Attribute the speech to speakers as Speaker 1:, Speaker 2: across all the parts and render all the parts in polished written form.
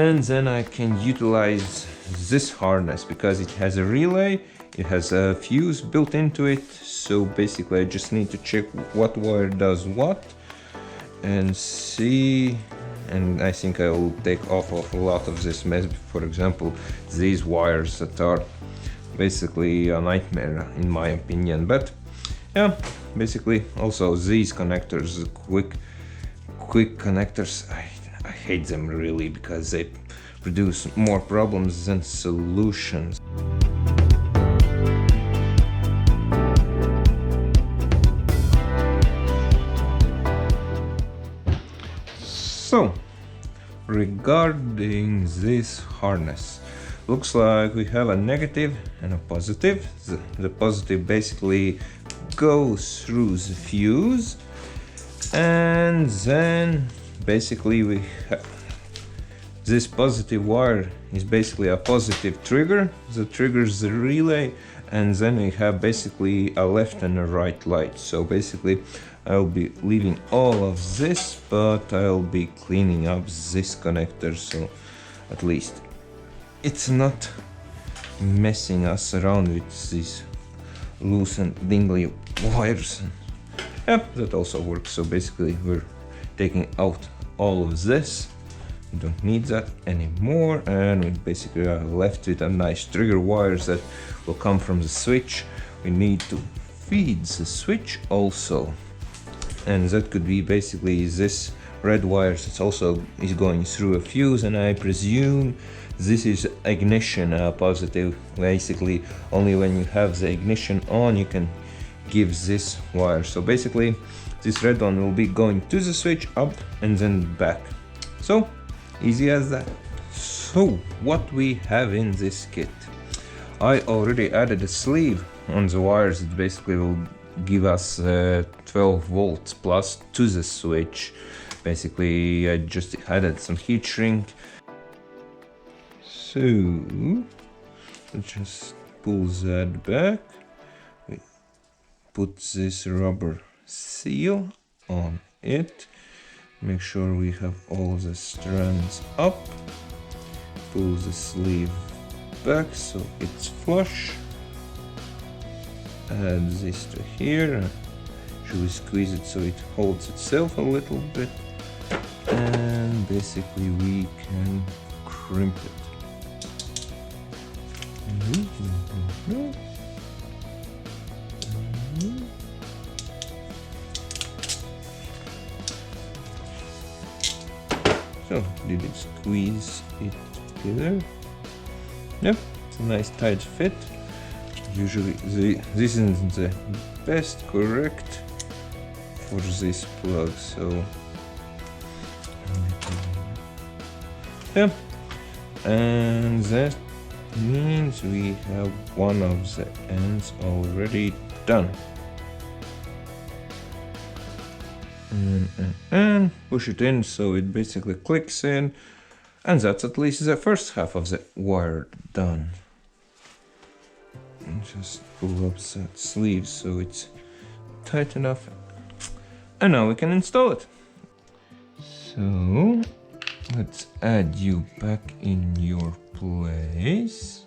Speaker 1: And then I can utilize this harness because it has a relay, it has a fuse built into it. So basically I just need to check what wire does what and see. And I think I will take off a lot of this mess. For example, these wires that are basically a nightmare in my opinion. But yeah, basically also these connectors, quick connectors, I hate them really because they produce more problems than solutions. So, regarding this harness, looks like we have a negative and a positive. The positive basically goes through the fuse, and then basically we have this positive wire is basically a positive trigger that triggers the relay, and then we have basically a left and a right light. So basically I'll be leaving all of this, but I'll be cleaning up this connector, so at least it's not messing us around with these loose and dingly wires. Yeah, that also works. So basically we're taking out all of this. We don't need that anymore, and we basically are left with a nice trigger wires that will come from the switch. We need to feed the switch also, and that could be basically this red wire that also is going through a fuse, and I presume this is ignition positive. Basically only when you have the ignition on you can give this wire. So basically this red one will be going to the switch, up and then back. So easy as that. So what we have in this kit, I already added a sleeve on the wires that basically will give us 12 volts plus to the switch. Basically I just added some heat shrink. So just pull that back. We put this rubber seal on it. Make sure we have all the strands up. Pull the sleeve back so it's flush. Add this to here. Should we squeeze it so it holds itself a little bit? And basically we can crimp it. So, did it squeeze it together? Yep, it's a nice tight fit. Usually this isn't the best correct for this plug, so yeah, and that means we have one of the ends already done. And push it in so it basically clicks in, and that's at least the first half of the wire done. And just pull up that sleeve so it's tight enough, and now we can install it. So let's add you back in your place.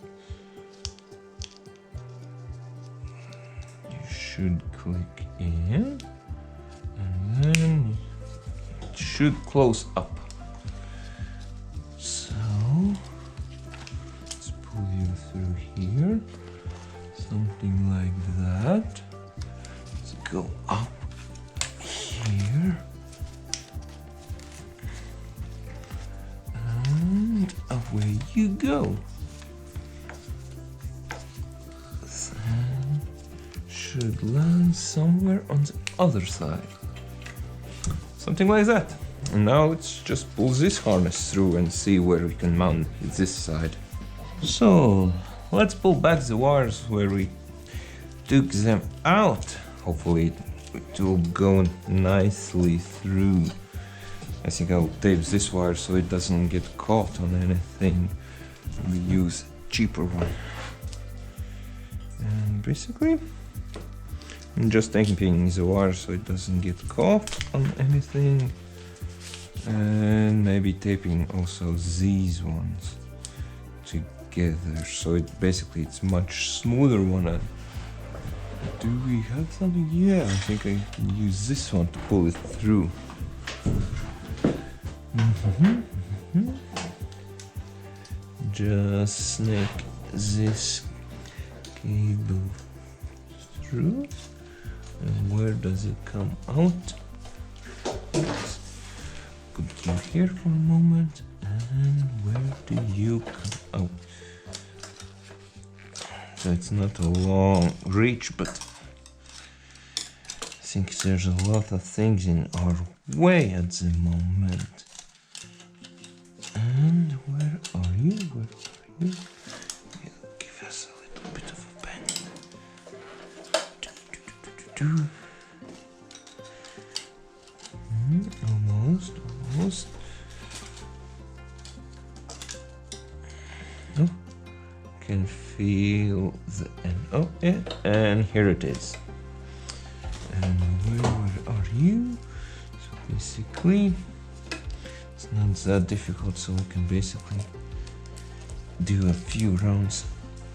Speaker 1: You should click in, and then it should close up. So let's pull you through here, something like that. Let's go up here, and away you go. And should land somewhere on the other side. Something like that. And now let's just pull this harness through and see where we can mount this side. So let's pull back the wires where we took them out. Hopefully it will go nicely through. I think I'll tape this wire so it doesn't get caught on anything. We use a cheaper one. And basically I'm just taping the wire so it doesn't get caught on anything. And maybe taping also these ones together, so it's much smoother one. And do we have something? Yeah, I think I can use this one to pull it through. Just snake this cable through. And where does it come out? Put you here for a moment. And where do you come out? So it's not a long reach, but I think there's a lot of things in our way at the moment. And where are you? Where are you? Yeah, give us a little bit of a bend. Almost. Oh, can feel the end of it, and here it is. And where are you? So basically, it's not that difficult, so we can basically do a few rounds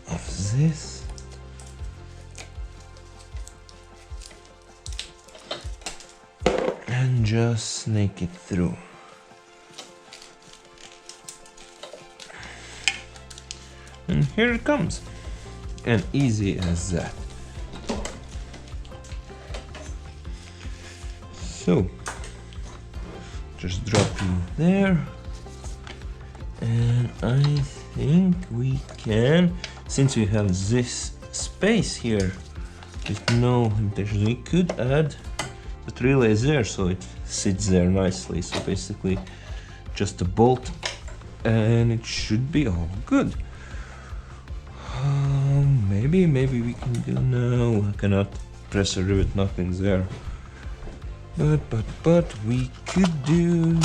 Speaker 1: of this. And just snake it through. And here it comes. And easy as that. So, just drop you there. And I think we can, since we have this space here with no limitation, we could add the relay there so it sits there nicely. So basically just a bolt and it should be all good. Maybe we can do, no, I cannot press a rivet, nothing's there. But we could do,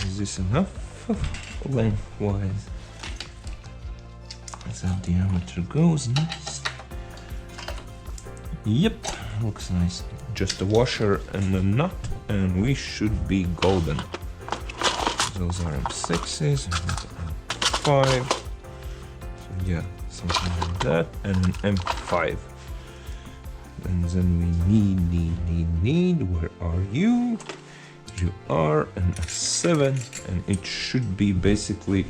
Speaker 1: is this enough lengthwise? As that diameter goes, nice. Yep, looks nice. Just a washer and a nut and we should be golden. Those are M6s and M5. So yeah, something like that, and an M5. And then we need, where are you? You are an F7, and it should be basically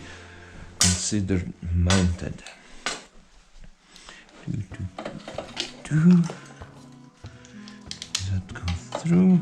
Speaker 1: considered mounted. Does that go through?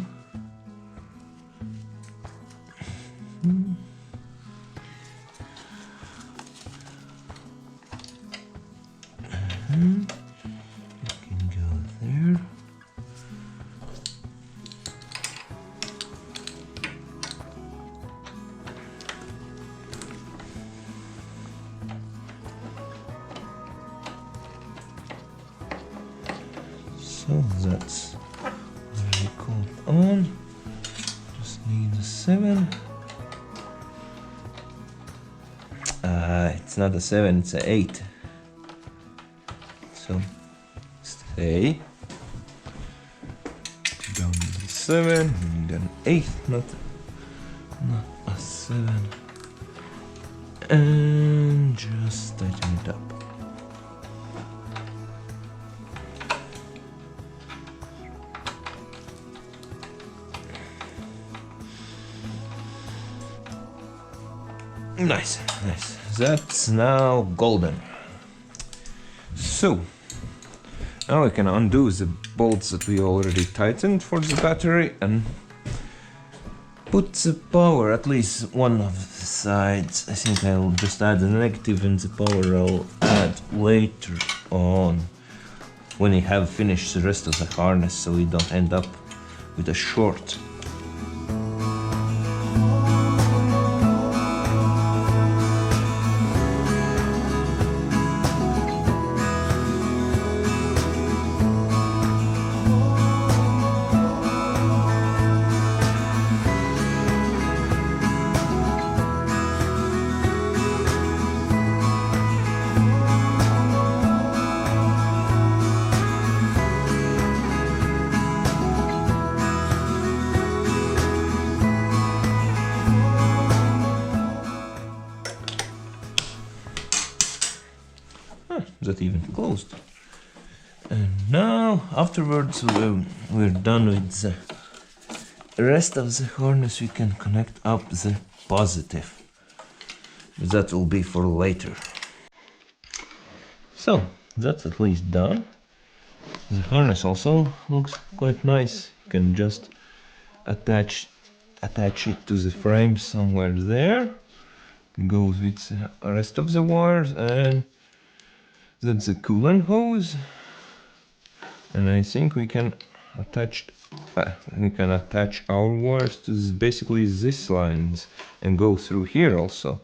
Speaker 1: So that's already called on. Just need a 7. It's not a 7, it's an 8. So stay. Down to the 7. We need an 8, not a 7. And just tighten it up. Nice. That's now golden. So now we can undo the bolts that we already tightened for the battery and put the power, at least one of the sides. I think I'll just add the negative, and the power I'll add later on when we have finished the rest of the harness, so we don't end up with a short. not even closed. And now, afterwards, we're done with the rest of the harness. We can connect up the positive. That will be for later. So, that's at least done. The harness also looks quite nice. You can just attach it to the frame somewhere there. It goes with the rest of the wires, and that's the coolant hose. And I think we can attach our wires to basically these lines and go through here also.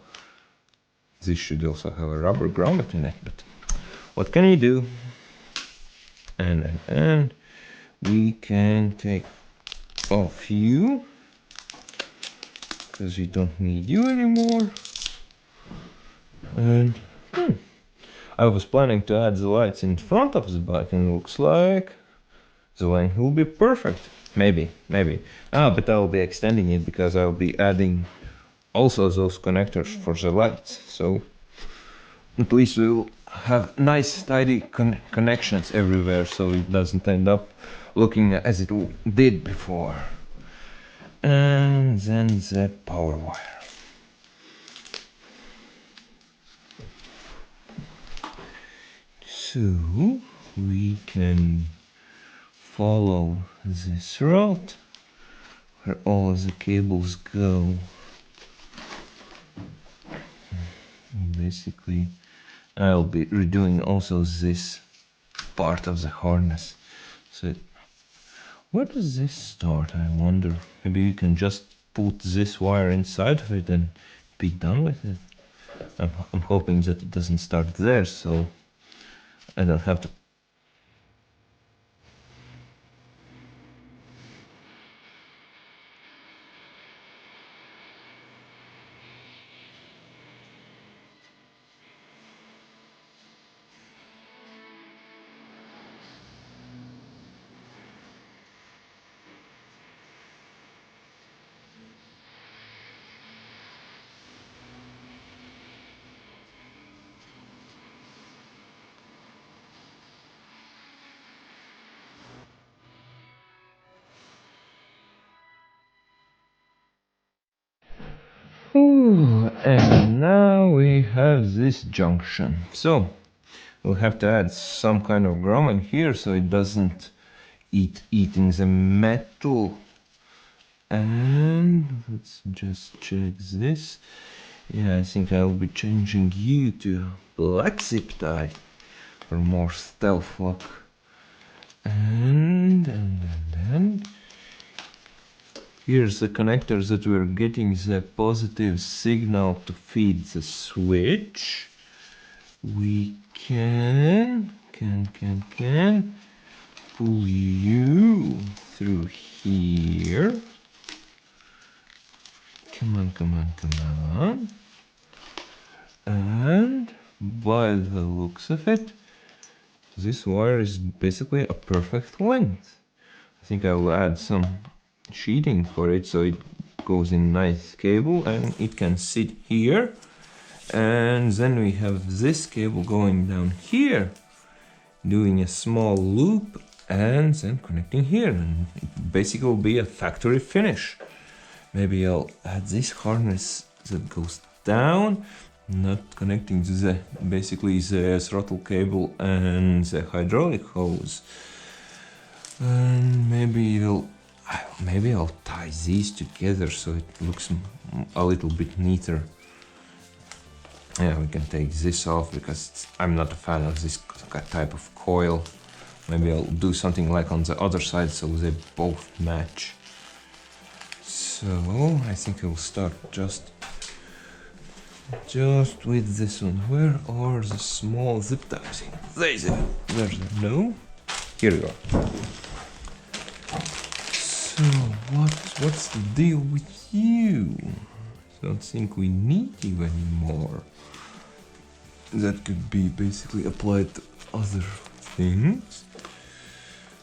Speaker 1: This should also have a rubber grommet in it, but what can you do? And we can take off you, because we don't need you anymore. And I was planning to add the lights in front of the bike, and it looks like the length will be perfect. Maybe. But I'll be extending it because I'll be adding also those connectors for the lights. So at least we'll have nice tidy connections everywhere, so it doesn't end up looking as it did before. And then the power wire. So we can follow this route where all of the cables go. Basically, I'll be redoing also this part of the harness. So where does this start, I wonder? Maybe you can just put this wire inside of it and be done with it. I'm hoping that it doesn't start there, so I don't have to. Ooh, and now we have this junction. So we'll have to add some kind of grommet here so it doesn't eating the metal. And let's just check this. Yeah, I think I'll be changing you to black zip tie for more stealth look. And here's the connectors that we're getting the positive signal to feed the switch. We can pull you through here. Come on. And by the looks of it, this wire is basically a perfect length. I think I will add some sheeting for it so it goes in nice cable and it can sit here. And then we have this cable going down here, doing a small loop and then connecting here, and it basically will be a factory finish. Maybe I'll add this harness that goes down, not connecting to the basically the throttle cable and the hydraulic hose. And maybe I'll tie these together so it looks a little bit neater. Yeah, we can take this off because I'm not a fan of this type of coil. Maybe I'll do something like on the other side so they both match. So I think I'll start just with this one. Where are the small zip ties? There's no. Here we go. So what's the deal with you? I don't think we need you anymore. That could be basically applied to other things.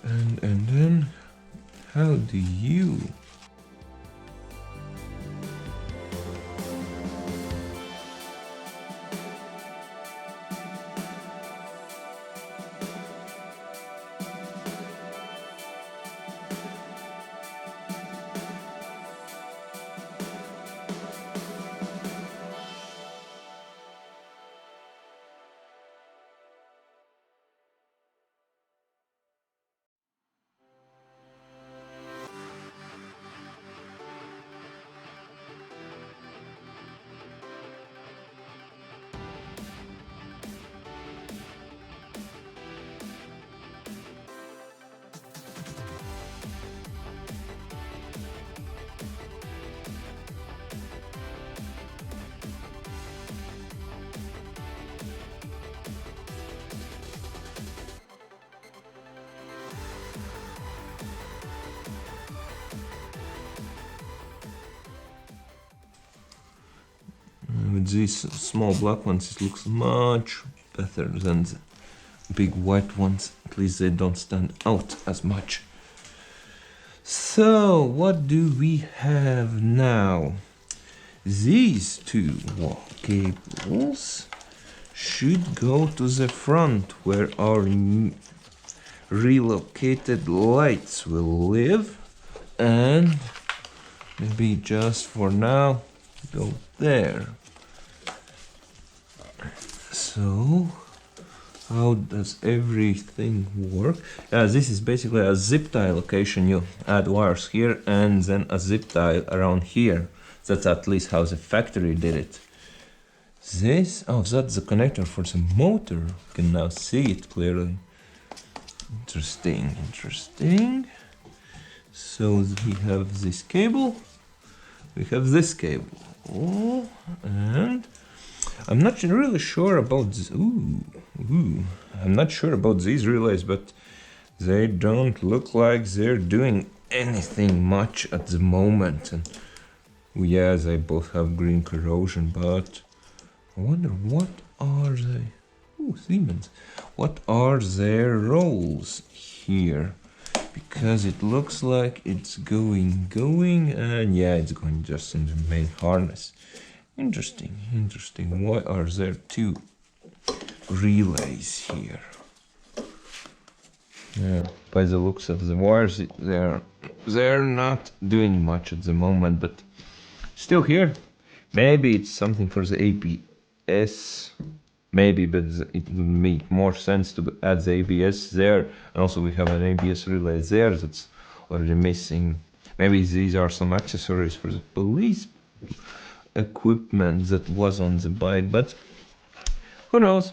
Speaker 1: And then how do you? with these small black ones it looks much better than the big white ones. At least they don't stand out as much. So what do we have now? These two cables should go to the front where our relocated lights will live, and maybe just for now go there. So how does everything work? This is basically a zip tie location. You add wires here and then a zip tie around here. That's at least how the factory did it. This, oh, that's the connector for the motor. You can now see it clearly. Interesting, interesting. So we have this cable, we have this cable. Oh, and I'm not really sure about this. I'm not sure about these relays, but they don't look like they're doing anything much at the moment. And yeah, they both have green corrosion, but I wonder what are they? Oh, Siemens. What are their roles here? Because it looks like it's going, and yeah, it's going just in the main harness. Interesting, interesting. Why are there two relays here? Yeah, by the looks of the wires, they're not doing much at the moment, but still here. Maybe it's something for the ABS. Maybe, but it would make more sense to add the ABS there. And also we have an ABS relay there that's already missing. Maybe these are some accessories for the police equipment that was on the bike, but who knows?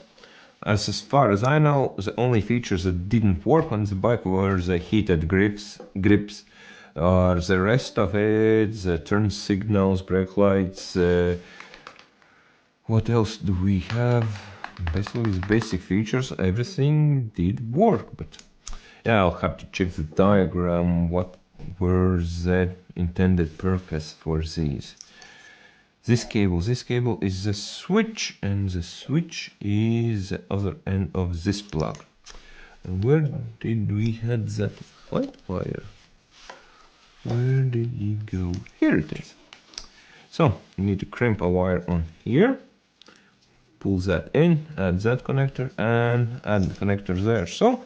Speaker 1: As far as I know, the only features that didn't work on the bike were the heated grips, or the rest of it, the turn signals, brake lights. What else do we have? Basically, the basic features, everything did work, but yeah, I'll have to check the diagram. What were the intended purpose for these? This cable is the switch, and the switch is the other end of this plug. And where did we had that white wire? Where did it go? Here it is. So you need to crimp a wire on here, pull that in, add that connector, and add the connector there. So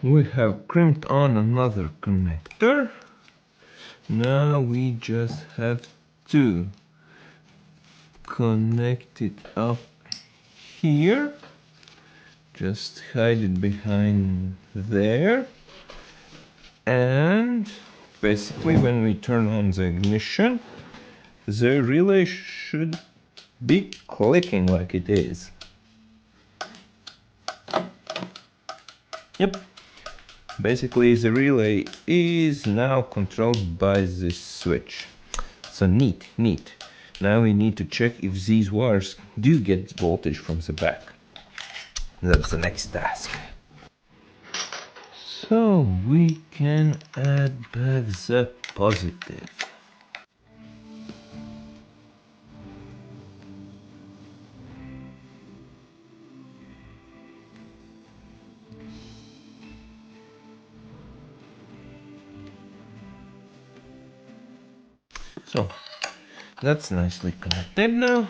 Speaker 1: we have crimped on another connector. Now we just have to connect it up here. Just hide it behind there. And basically when we turn on the ignition, the relay should be clicking like it is. Yep. Basically the relay is now controlled by this switch. So neat. Now we need to check if these wires do get voltage from the back. That's the next task. So we can add back the positive. So that's nicely connected now.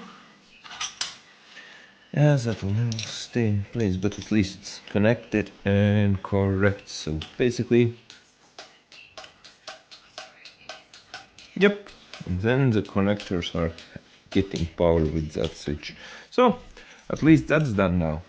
Speaker 1: Yeah, that will never stay in place, but at least it's connected and correct. So basically, yep. And then the connectors are getting power with that switch. So at least that's done now.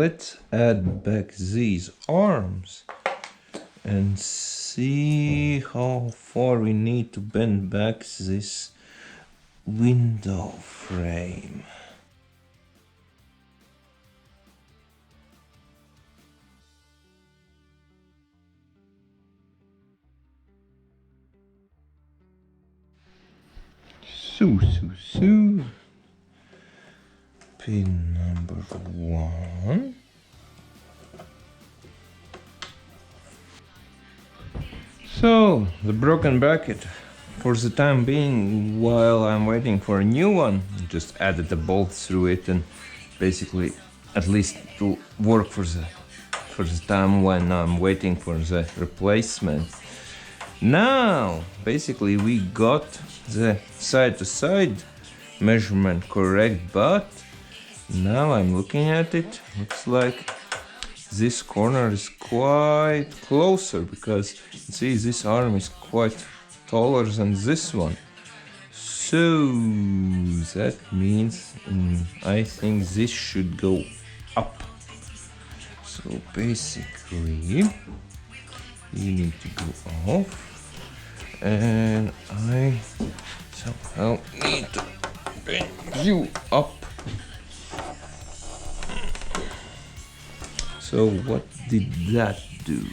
Speaker 1: let's add back these arms and see how far we need to bend back this window frame. So. Pin number 1. So, the broken bracket, for the time being, while I'm waiting for a new one, just added a bolt through it and basically at least to work for the time when I'm waiting for the replacement. Now, basically we got the side-to-side measurement correct, but now I'm looking at it, looks like this corner is quite closer, because you see this arm is quite taller than this one. So that means I think this should go up. So basically you need to go off, and I somehow need to bend you up. So what did that do?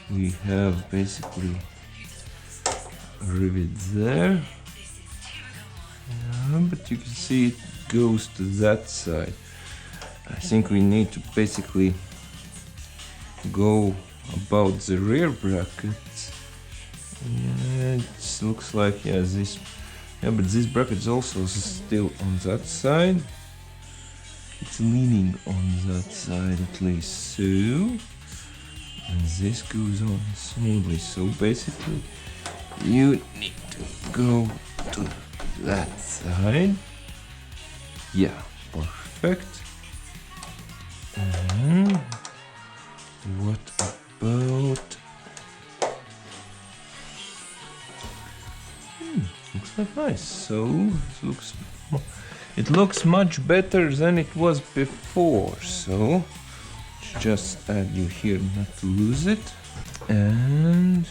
Speaker 1: We have basically rivet there, but you can see it goes to that side. I think we need to basically go about the rear brackets. Yeah, it looks like but this bracket is also still on that side. It's leaning on that side at least, so, and this goes on smoothly. So basically you need to go to that side. Yeah, perfect. And what about looks like nice. So it looks much better than it was before. So just add you here not to lose it. And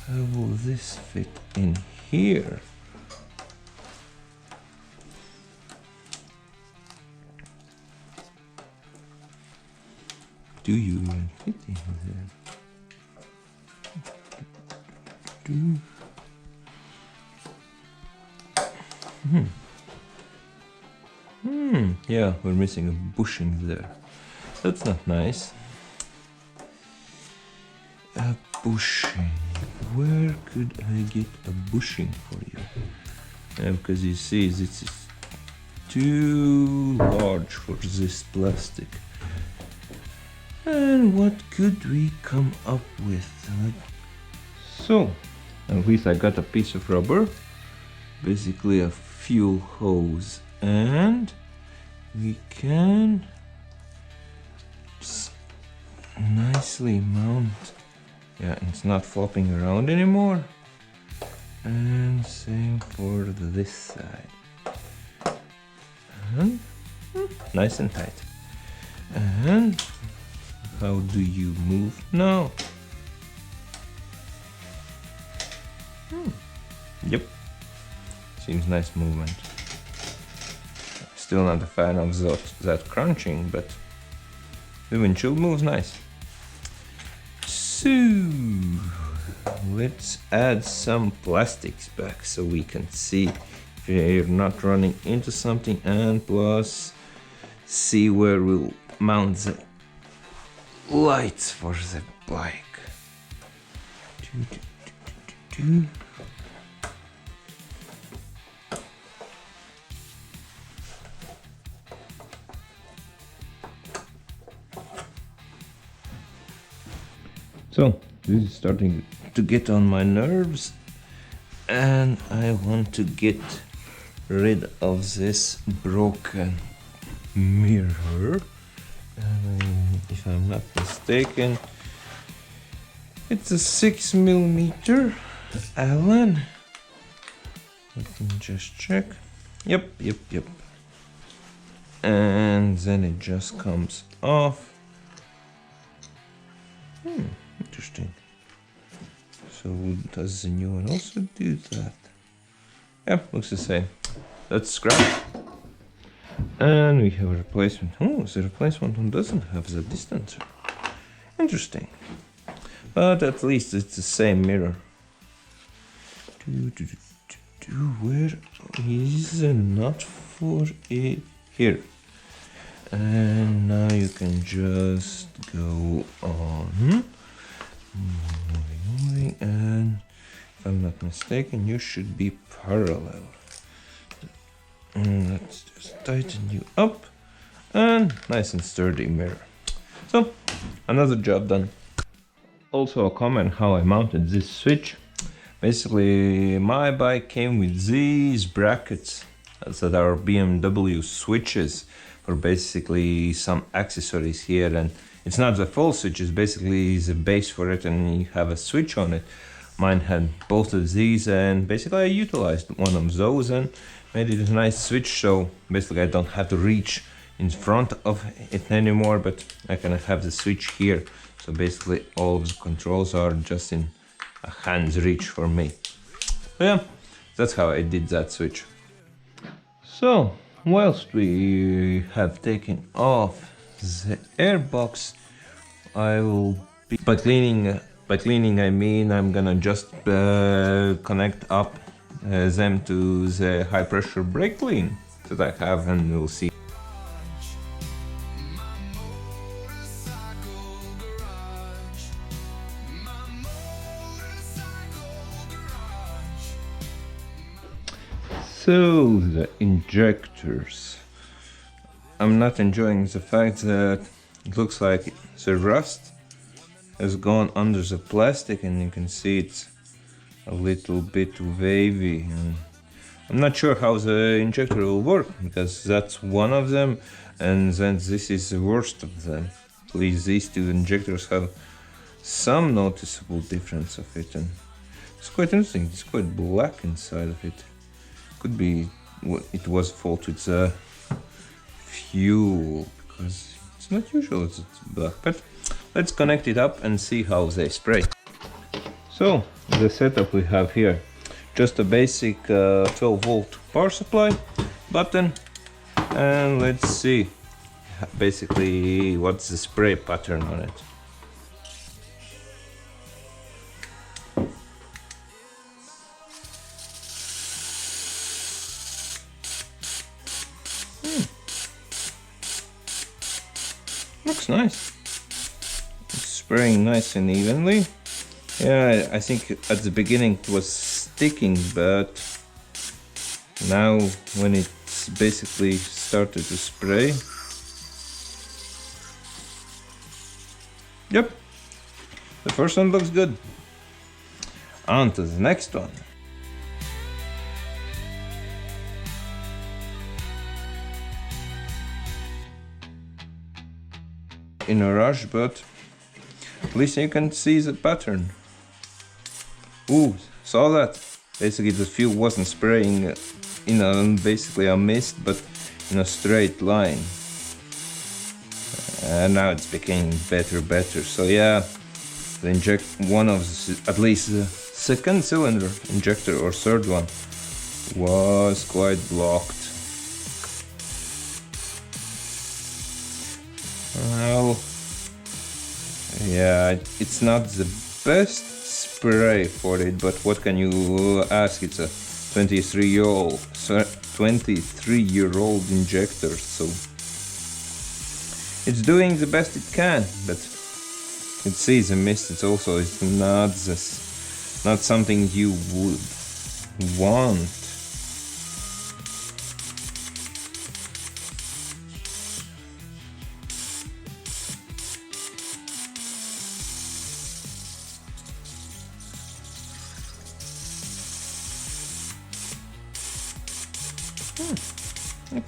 Speaker 1: how will this fit in here? Do you even fit in there? Yeah, we're missing a bushing there. That's not nice. A bushing. Where could I get a bushing for you? Because you see, this is too large for this plastic. And what could we come up with? So, at least I got a piece of rubber, basically a fuel hose, and we can just nicely mount. Yeah, it's not flopping around anymore. And same for this side. And nice and tight. And how do you move now? Yep, seems nice movement. Still not a fan of that crunching, but the windshield moves nice. So let's add some plastics back so we can see if you're not running into something, and plus see where we'll mount the lights for the bike. So this is starting to get on my nerves, and I want to get rid of this broken mirror. If I'm not mistaken, it's a 6mm Allen. Let me just check. Yep. and then it just comes off. Interesting. So does the new one also do that? Yeah, looks the same. That's scrap. And we have a replacement. Oh, the replacement one doesn't have the distancer. Interesting. But at least it's the same mirror. Where is the nut for it? Here. And now you can just go on. Moving, and if I'm not mistaken, you should be parallel. And let's just tighten you up. And nice and sturdy mirror. So, another job done. Also a comment how I mounted this switch. Basically, my bike came with these brackets that are BMW switches for basically some accessories here, and it's not the full switch, it's basically the base for it and you have a switch on it. Mine had both of these, and basically I utilized one of those and made it a nice switch, so basically I don't have to reach in front of it anymore, but I can have the switch here. So basically all of the controls are just in a hand's reach for me. So yeah, that's how I did that switch. So whilst we have taken off the airbox, I will be by cleaning I mean I'm gonna just connect up them to the high pressure brake clean that I have, and we'll see. So the injectors, I'm not enjoying the fact that it looks like the rust has gone under the plastic, and you can see it's a little bit wavy, and I'm not sure how the injector will work, because that's one of them and then this is the worst of them. At least these two injectors have some noticeable difference of it, and it's quite interesting. It's quite black inside of it. Could be it was fault with the fuel, because it's not usual it's black. But let's connect it up and see how they spray. So the setup we have here, just a basic 12 volt power supply button, and let's see basically what's the spray pattern on it. Looks nice. It's spraying nice and evenly. Yeah, I think at the beginning it was sticking, but now when it's basically started to spray, yep, the first one looks good. On to the next one. In a rush, but at least you can see the pattern. Ooh, saw that? Basically the fuel wasn't spraying in a basically a mist, but in a straight line. And now it's becoming better. So yeah, the one of the, at least the second cylinder injector or third one was quite blocked. Well, yeah, it's not the best spray for it, but what can you ask? It's a 23-year-old injector, so it's doing the best it can. But it sees the mist. It's also not something you would want.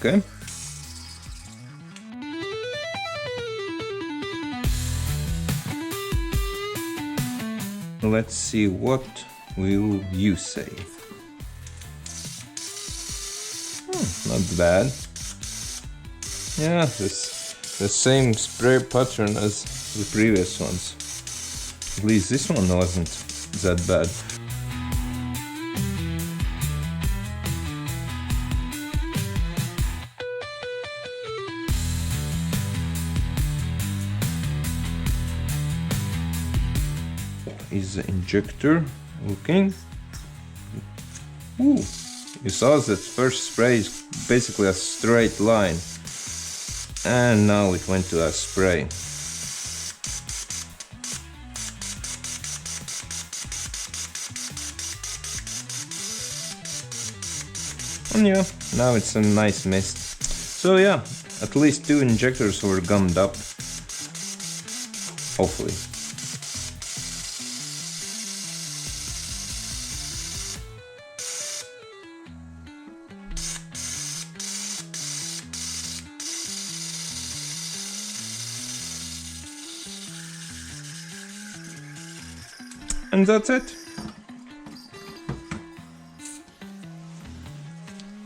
Speaker 1: Okay. Let's see, what will you say? Not bad. Yeah, this the same spray pattern as the previous ones. At least this one wasn't that bad. Is the injector looking? Ooh, you saw that first spray is basically a straight line, and now it went to a spray. And yeah, now it's a nice mist. So yeah, at least 2 injectors were gummed up. Hopefully. And that's it.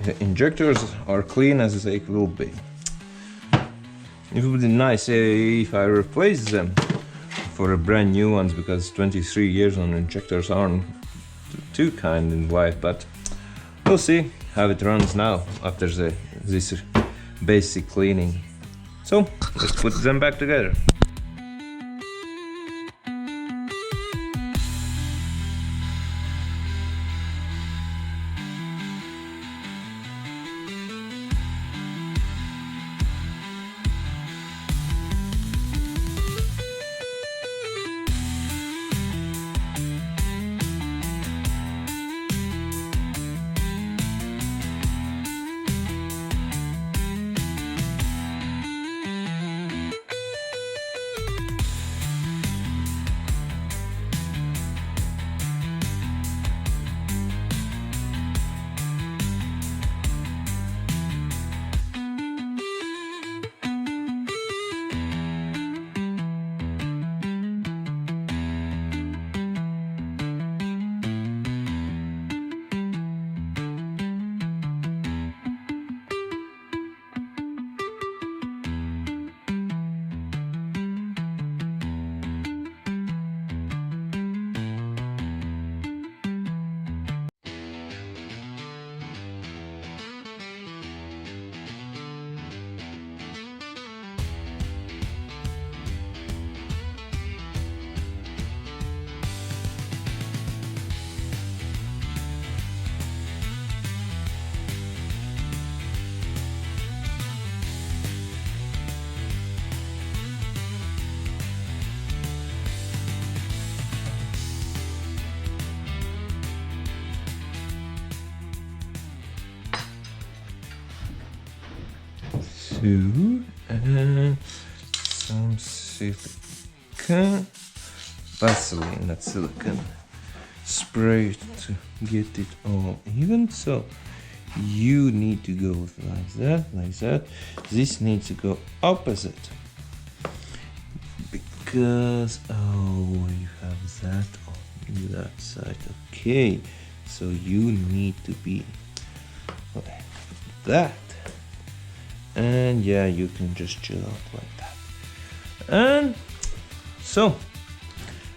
Speaker 1: The injectors are clean as they will be. It would be nice if I replace them for a brand new ones, because 23 years on injectors aren't too kind in life, but we'll see how it runs now after this basic cleaning. So let's put them back together. And some silicone, Vaseline, not silicone, spray to get it all even. So you need to go like that. This needs to go opposite, because you have that on that side. Okay, so you need to be like that. And yeah, you can just chill out like that. And so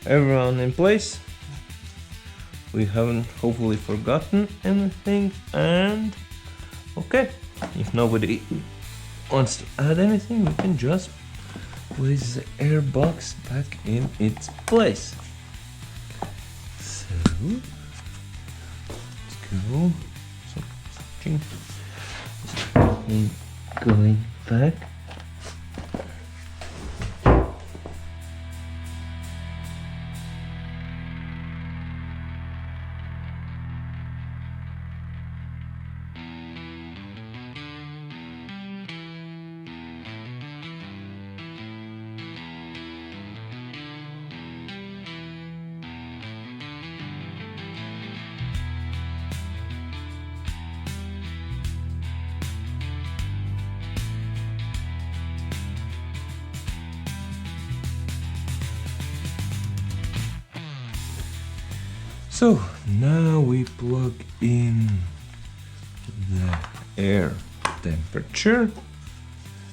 Speaker 1: everyone in place. We haven't hopefully forgotten anything. And okay, if nobody wants to add anything, we can just place the air box back in its place. So let's go. Going back. So now we plug in the air temperature,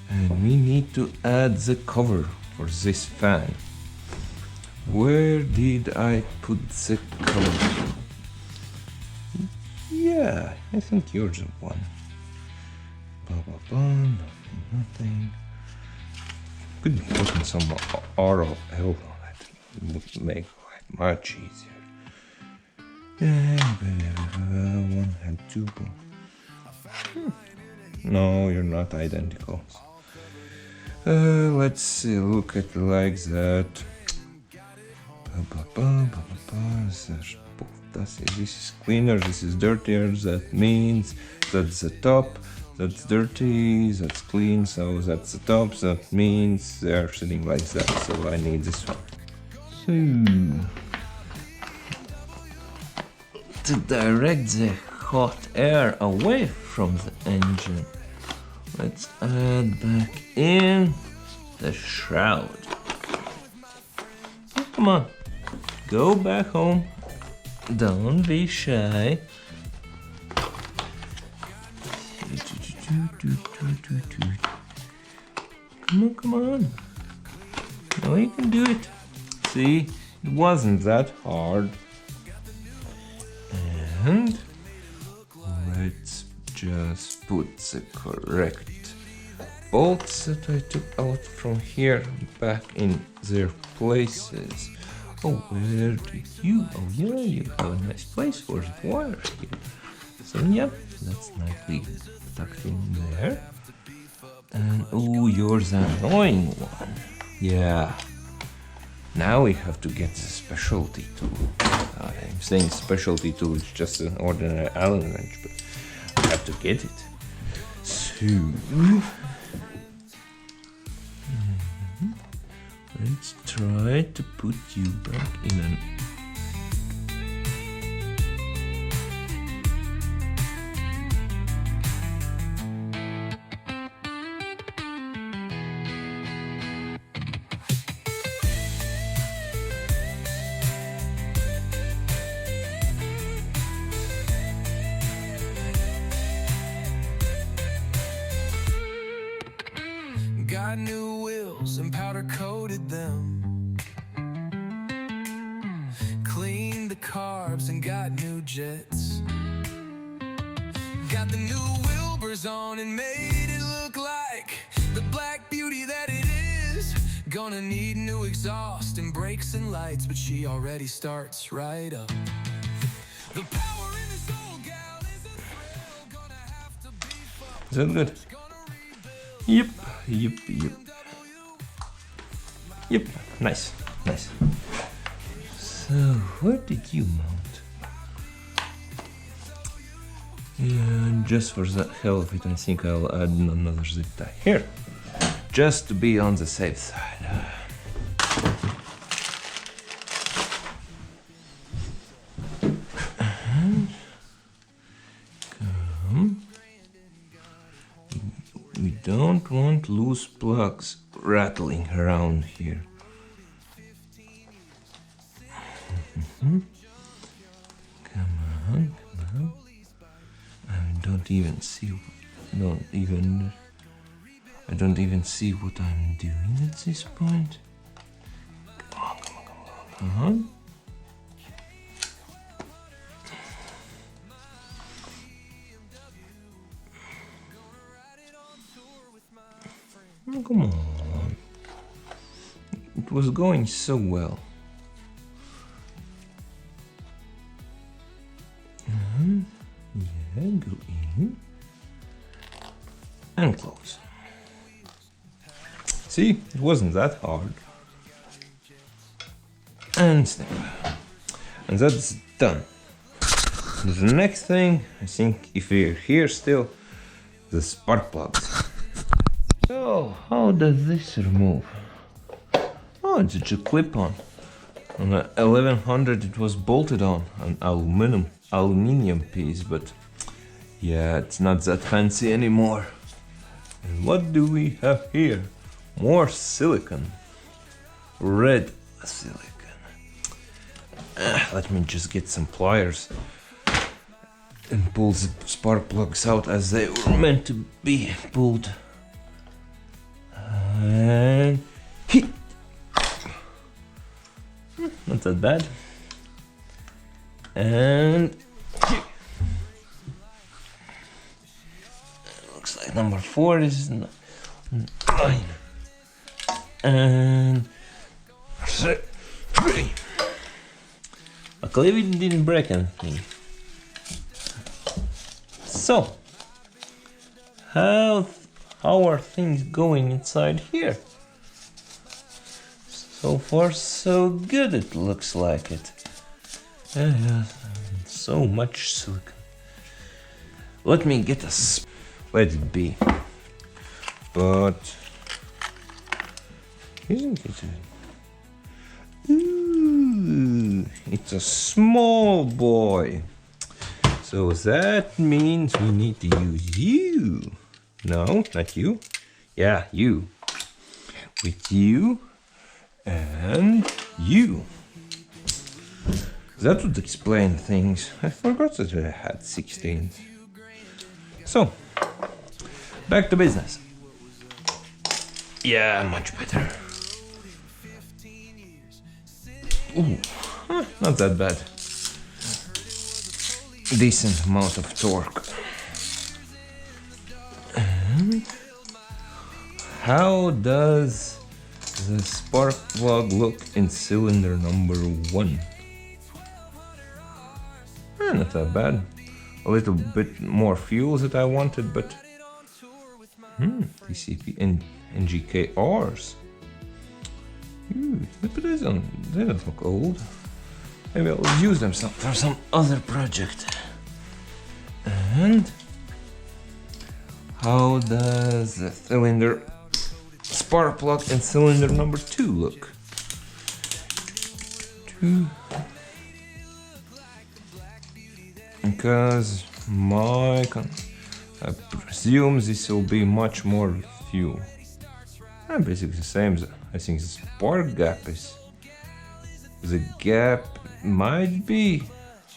Speaker 1: And we need to add the cover for this fan. Where did I put the cover? Yeah, I think you're the one. Nothing. Could be putting some ROL on it. It would make it much easier. One and two. No, you're not identical. Let's see, look at it like that. This is cleaner, this is dirtier. That means that's the top, that's dirty, that's clean, so that's the top. That means they're sitting like that, so I need this one. So, to direct the hot air away from the engine, let's add back in the shroud. Oh, come on, go back home. Don't be shy. Come on. Now you can do it. See, it wasn't that hard. And let's just put the correct bolts that I took out from here back in their places. Oh, where did you? Oh yeah, you have a nice place for the wire here. So yeah, that's nicely tucked in there. And oh, you're the annoying one. Yeah. Now we have to get the specialty tool. I'm saying specialty tool is just an ordinary Allen wrench, but I have to get it. So let's try to put you back in an...
Speaker 2: Got new wheels and powder coated them. Cleaned the carbs and got new jets. Got the new Wilburs on and made it look like the black beauty that it is. Gonna need new exhaust and brakes and lights, but she already starts right up. The power in this old gal is a thrill. Gonna have to be fucked.
Speaker 1: Is that good? Yep. Yep, nice. So, where did you mount? Yeah, just for the hell of it, I think I'll add another zip tie here, just to be on the safe side. And come. We don't want loose plugs rattling around here. Come on. I don't even see what I'm doing at this point. Come on. Come on. It was going so well. Yeah, go in and close. See, it wasn't that hard. And snap. And that's done. The next thing, I think, if we're here still, the spark plugs. So, how does this remove? Oh, it's just a clip-on. On the 1100 it was bolted on an aluminium piece, but yeah, it's not that fancy anymore. And what do we have here? More silicon. Red silicon. Let me just get some pliers and pull the spark plugs out as they were meant to be pulled. And hit. Not that bad. And looks like number 4 is 9. And 3. Luckily we didn't break anything. So, how are things going inside here? So far so good, it looks like it. Yeah, so much silicon. Let me get let it be. But isn't it? Ooh, it's a small boy. So that means we need to use you. No, not you. Yeah, you. With you and you. That would explain things. I forgot that I had 16. So, back to business. Yeah, much better. Ooh, not that bad. Decent amount of torque. And how does the spark plug look in cylinder number 1? Not that bad. A little bit more fuels that I wanted, but TCP and NGKRs. But they don't look old. Maybe I'll use them for some other project. And how does the cylinder spark plug in cylinder number 2 look? 2. Because I presume this will be much more fuel. Basically the same. I think the spark gap is. The gap might be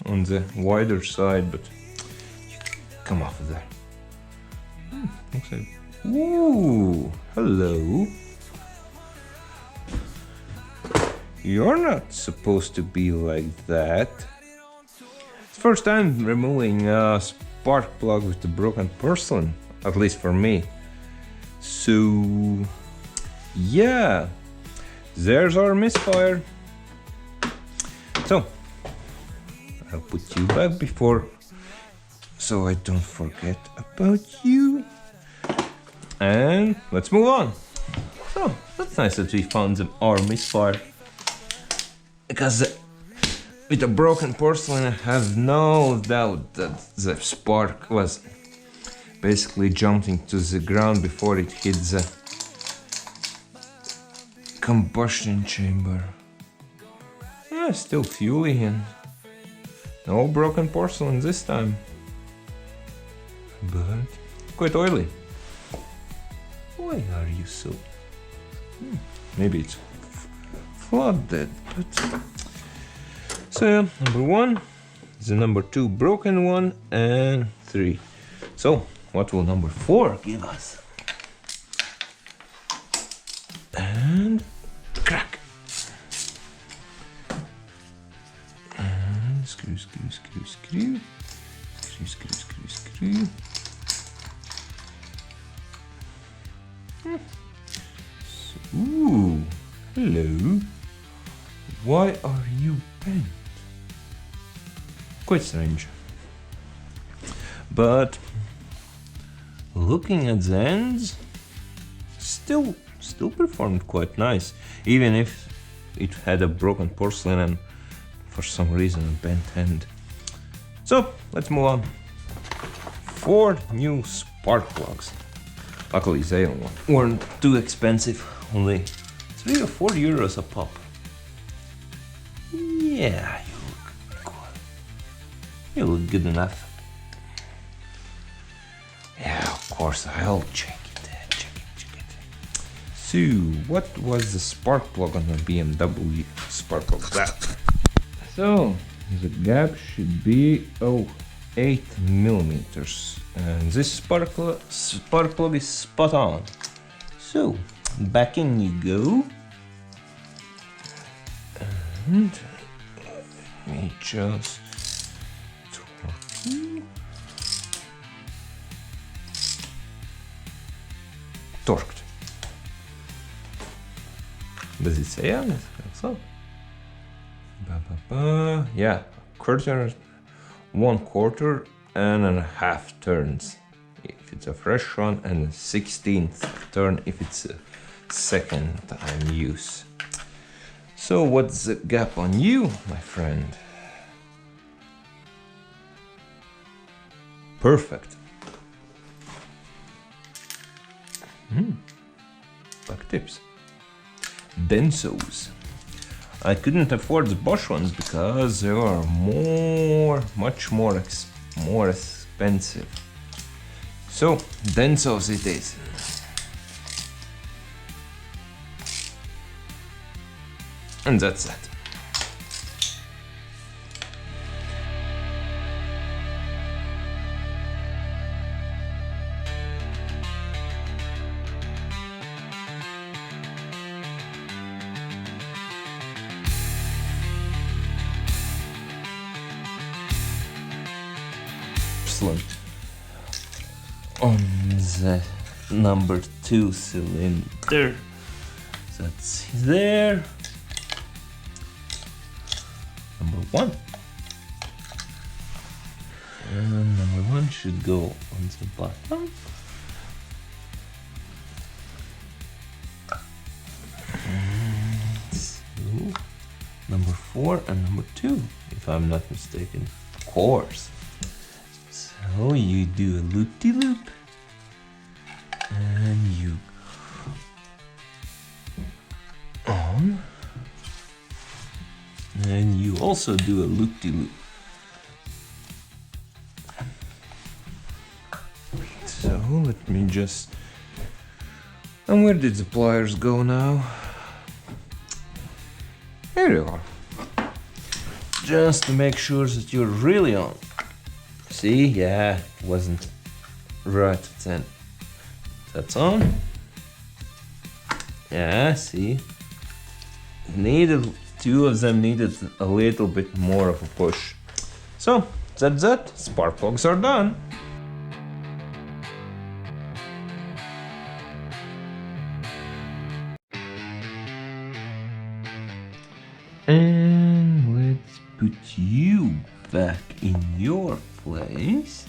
Speaker 1: on the wider side, but come off of there. Looks like. Ooh, hello. You're not supposed to be like that. First time removing a spark plug with the broken porcelain, at least for me. So, yeah, there's our misfire. So, I'll put you back before, so I don't forget about you. And let's move on. So, that's nice that we found our misfire. Because with the broken porcelain, I have no doubt that the spark was basically jumping to the ground before it hit the combustion chamber. Still fueling and no broken porcelain this time. But quite oily. Why are you so... Maybe it's flooded, but... So yeah, number 1, the number 2 broken one, and 3. So, what will number 4 give us? And crack. And screw. Ooh, hello. Why are you bent? Quite strange. But looking at the ends, still performed quite nice, even if it had a broken porcelain and for some reason a bent end. So let's move on. 4 new spark plugs. Luckily they weren't too expensive, only 3 or 4 euros a pop. Yeah, you look good enough. Yeah, of course, I'll check it. So, what was the spark plug on the BMW spark plug? So, the gap should be 8 millimeters, and this spark plug is spot on. So, back in you go. And let me just torqued. Does it say on it? So, yeah, quarter, 1/4 and a half turns if it's a fresh one, and a 16th turn if it's a second time use. So what's the gap on you, my friend? Perfect. Back tips. Densos. I couldn't afford the Bosch ones because they are much more expensive. So, Densos it is. And that's it. Excellent. On the number 2 cylinder, that's there. Number 1. And number 1 should go on the bottom. So, number 4 and number 2, if I'm not mistaken. Of course. So you do a loop-de-loop, and you on, and you also do a loop-de-loop. So let me just, and where did the pliers go now? Here you are. Just to make sure that you're really on. See, yeah, it wasn't right then. That's on. Yeah, see. Needed, 2 of them needed a little bit more of a push. So, that's it. Spark plugs are done. And let's put you back in your place.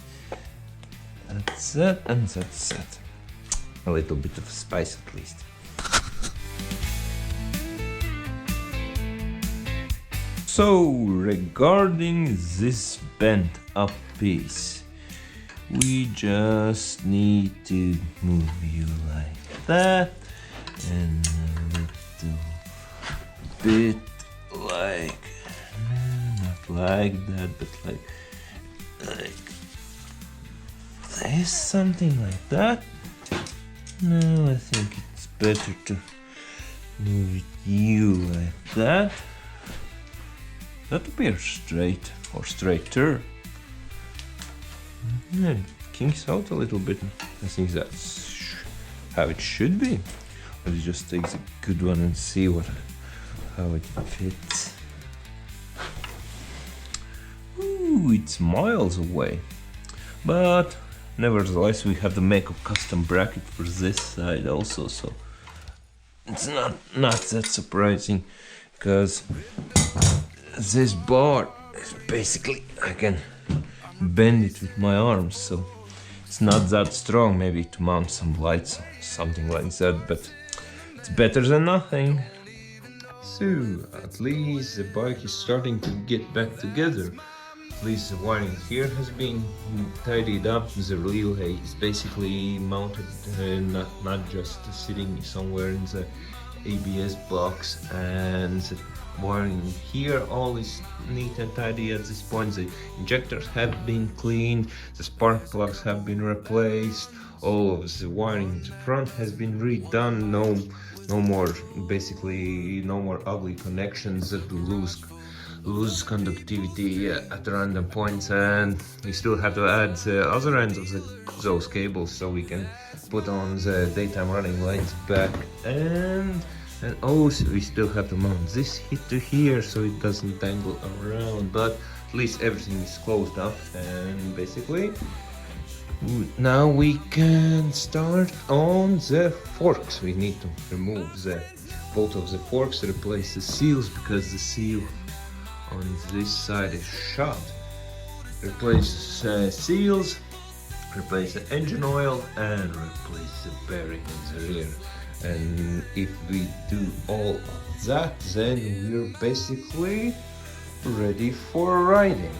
Speaker 1: That's it, and that's it. A little bit of spice at least. So, regarding this bent up piece, we just need to move you like that, and a little bit like, not like that, but like this, something like that. No, I think it's better to move you like that. That appears straight or straighter. Yeah, kinks out a little bit. I think that's how it should be. Let's just take the good one and see how it fits. Ooh, it's miles away. But nevertheless, we have to make a custom bracket for this side also, so it's not that surprising, because this bar is basically, I can bend it with my arms, so it's not that strong. Maybe to mount some lights or something like that, but it's better than nothing. So at least the bike is starting to get back together. At least the wiring here has been tidied up. The relay is basically mounted, not just sitting somewhere in the ABS box, and the wiring here all is neat and tidy at this point. The injectors have been cleaned, the spark plugs have been replaced, all of the wiring in the front has been redone. No more, basically no more ugly connections that lose conductivity at random points, and we still have to add the other ends of those cables so we can put on the daytime running lights back, and also we still have to mount this heater here so it doesn't dangle around, but at least everything is closed up. And basically now we can start on the forks. We need to remove both of the forks, replace the seals because the seal on this side is shot. Replace seals, replace the engine oil, and replace the bearing in the rear. And if we do all of that, then we're basically ready for riding.